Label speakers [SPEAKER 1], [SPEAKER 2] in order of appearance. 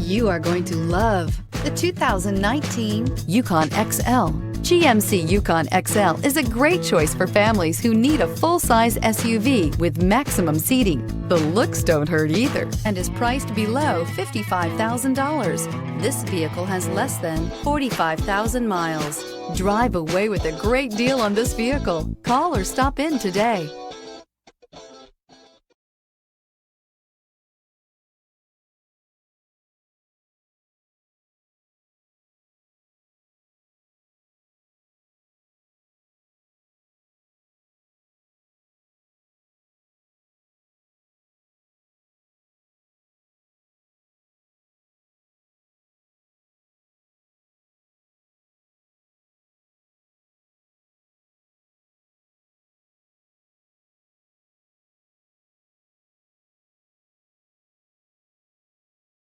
[SPEAKER 1] You are going to love the 2019 Yukon XL. GMC Yukon XL is a great choice for families who need a full-size SUV with maximum seating. The looks don't hurt either and is priced below $55,000. This vehicle has less than 45,000 miles. Drive away with a great deal on this vehicle. Call or stop in today.